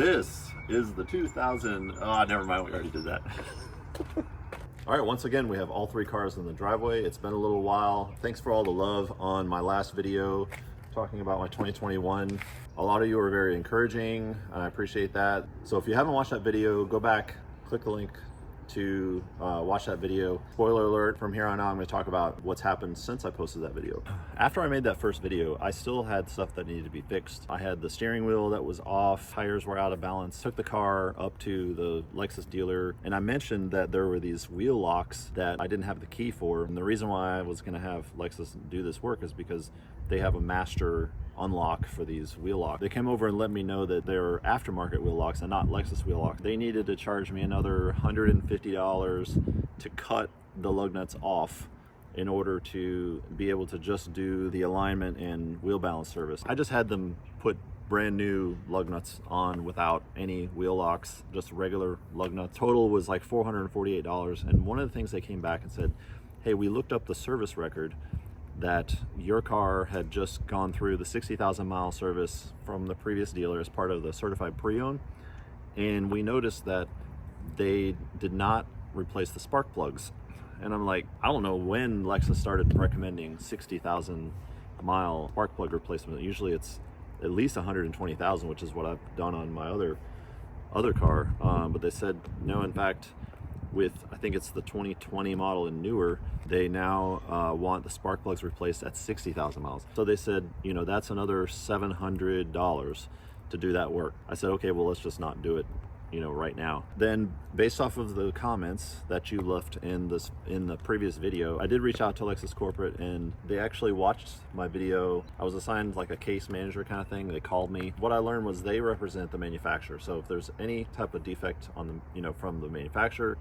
This is the 2000, oh, never mind, we already did that. All right, once again, we have all three cars in the driveway. It's been a little while. Thanks for all the love on my last video talking about my 2021. A lot of you are very encouraging, and I appreciate that. So if you haven't watched that video, go back, click the link to watch that video. Spoiler alert, from here on out, I'm gonna talk about what's happened since I posted that video. After I made that first video, I still had stuff that needed to be fixed. I had the steering wheel that was off, tires were out of balance, took the car up to the Lexus dealer, and I mentioned that there were these wheel locks that I didn't have the key for. And the reason why I was gonna have Lexus do this work is because they have a master unlock for these wheel locks. They came over and let me know that they're aftermarket wheel locks and not Lexus wheel locks. They needed to charge me another $150 to cut the lug nuts off in order to be able to just do the alignment and wheel balance service. I just had them put brand new lug nuts on without any wheel locks, just regular lug nuts. Total was like $448. And one of the things they came back and said, hey, we looked up the service record that your car had just gone through the 60,000 mile service from the previous dealer as part of the certified pre-owned, and we noticed that they did not replace the spark plugs. And I'm like, I don't know when Lexus started recommending 60,000 mile spark plug replacement. Usually it's at least 120,000, which is what I've done on my other car, but they said no. In fact, with, I think it's the 2020 model and newer, they now want the spark plugs replaced at 60,000 miles. So they said, you know, that's another $700 to do that work. I said, okay, well, let's just not do it, you know, right now. Then based off of the comments that you left in the previous video, I did reach out to Lexus Corporate, and they actually watched my video. I was assigned like a case manager kind of thing. They called me. What I learned was they represent the manufacturer. So if there's any type of defect on the, you know, from the manufacturer,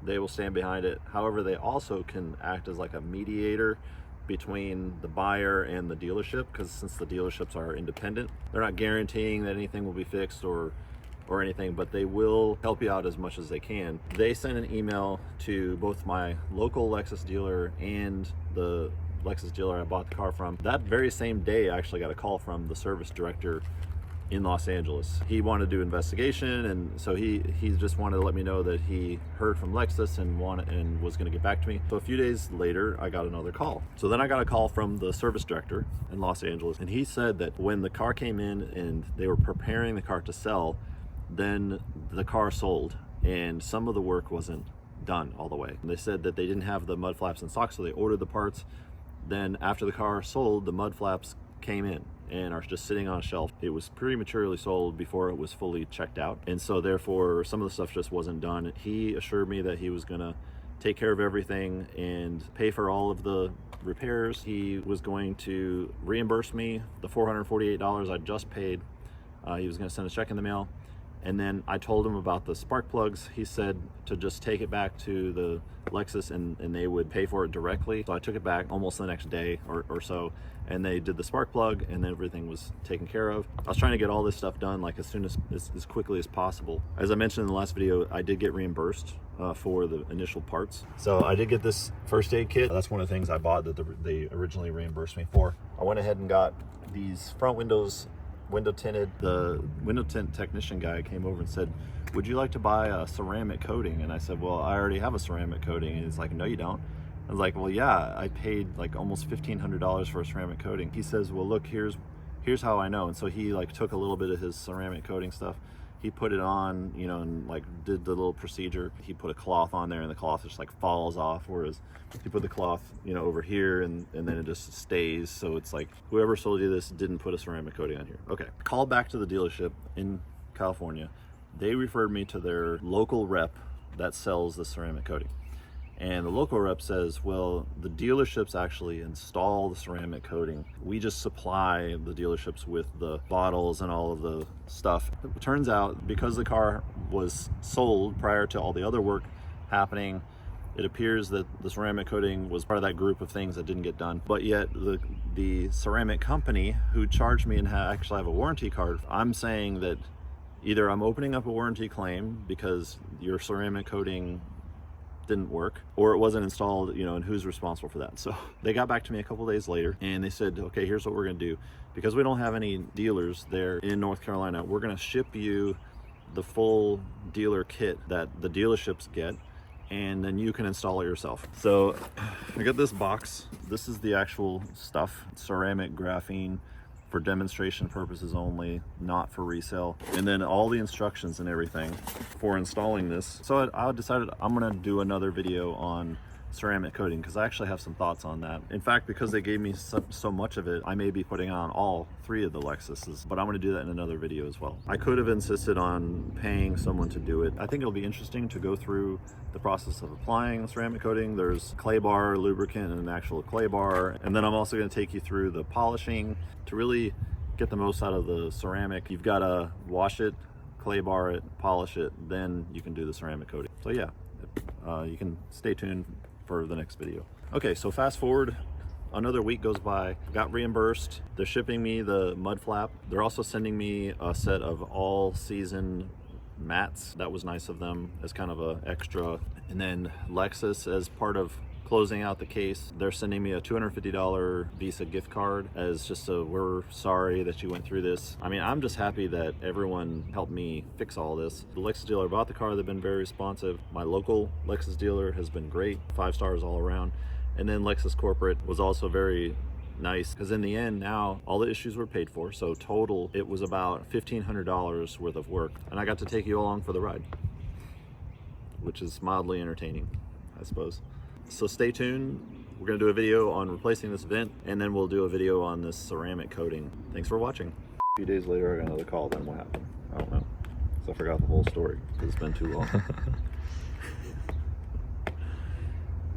they will stand behind it. However, they also can act as like a mediator between the buyer and the dealership, because since the dealerships are independent, they're not guaranteeing that anything will be fixed or anything, but they will help you out as much as they can. They sent an email to both my local Lexus dealer and the Lexus dealer I bought the car from. That very same day, I actually got a call from the service director in Los Angeles. He wanted to do investigation, and so he just wanted to let me know that he heard from Lexus and was going to get back to me. So a few days later, I got another call. So then I got a call from the service director in Los Angeles, and he said that when the car came in and they were preparing the car to sell, then the car sold and some of the work wasn't done all the way. And they said that they didn't have the mud flaps in stock, so they ordered the parts. Then after the car sold, the mud flaps came in and are just sitting on a shelf. It was prematurely sold before it was fully checked out, and so therefore some of the stuff just wasn't done. He assured me that he was gonna take care of everything and pay for all of the repairs. He was going to reimburse me the $448 I just paid. He was gonna send a check in the mail. And then I told him about the spark plugs. He said to just take it back to the Lexus and they would pay for it directly. So I took it back almost the next day or so, and they did the spark plug, and then everything was taken care of. I was trying to get all this stuff done like as quickly as possible. As I mentioned in the last video, I did get reimbursed for the initial parts. So I did get this first aid kit. That's one of the things I bought that they originally reimbursed me for. I went ahead and got these front windows window tinted. The window tint technician guy came over and said, would you like to buy a ceramic coating? And I said, well, I already have a ceramic coating. And he's like, no, you don't. I was like, well, yeah, I paid like almost $1,500 for a ceramic coating. He says, well, look, here's how I know. And so he like took a little bit of his ceramic coating stuff, he put it on, you know, and like did the little procedure. He put a cloth on there and the cloth just like falls off, whereas he put the cloth, you know, over here and then it just stays. So it's like whoever sold you this didn't put a ceramic coating on here. Okay, called back to the dealership in California. They referred me to their local rep that sells the ceramic coating. And the local rep says, well, the dealerships actually install the ceramic coating. We just supply the dealerships with the bottles and all of the stuff. It turns out, because the car was sold prior to all the other work happening, it appears that the ceramic coating was part of that group of things that didn't get done. But yet the ceramic company who charged me and actually have a warranty card, I'm saying that either I'm opening up a warranty claim because your ceramic coating didn't work, or it wasn't installed, you know, and who's responsible for that. So they got back to me a couple days later and they said, okay, here's what we're gonna do. Because we don't have any dealers there in North Carolina, we're gonna ship you the full dealer kit that the dealerships get, and then you can install it yourself. So I got this box. This is the actual stuff, ceramic graphene, for demonstration purposes only, not for resale. And then all the instructions and everything for installing this. So I decided I'm gonna do another video on ceramic coating, because I actually have some thoughts on that. In fact, because they gave me so much of it, I may be putting on all 3 of the Lexuses, but I'm going to do that in another video as well. I could have insisted on paying someone to do it. I think it'll be interesting to go through the process of applying ceramic coating. There's clay bar, lubricant, and an actual clay bar. And then I'm also going to take you through the polishing to really get the most out of the ceramic. You've got to wash it, clay bar it, polish it, then you can do the ceramic coating. So yeah, you can stay tuned for the next video. Okay, so fast forward, another week goes by, got reimbursed. They're shipping me the mud flap. They're also sending me a set of all season mats. That was nice of them as kind of a extra. And then Lexus, as part of closing out the case, they're sending me a $250 Visa gift card as just a, we're sorry that you went through this. I mean, I'm just happy that everyone helped me fix all this. The Lexus dealer bought the car, they've been very responsive. My local Lexus dealer has been great, 5 stars all around. And then Lexus corporate was also very nice, because in the end now all the issues were paid for. So total, it was about $1,500 worth of work. And I got to take you along for the ride, which is mildly entertaining, I suppose. So stay tuned. We're gonna do a video on replacing this vent, and then we'll do a video on this ceramic coating. Thanks for watching. A few days later, I got another call. Then what happened? I don't know. So I forgot the whole story because it's been too long.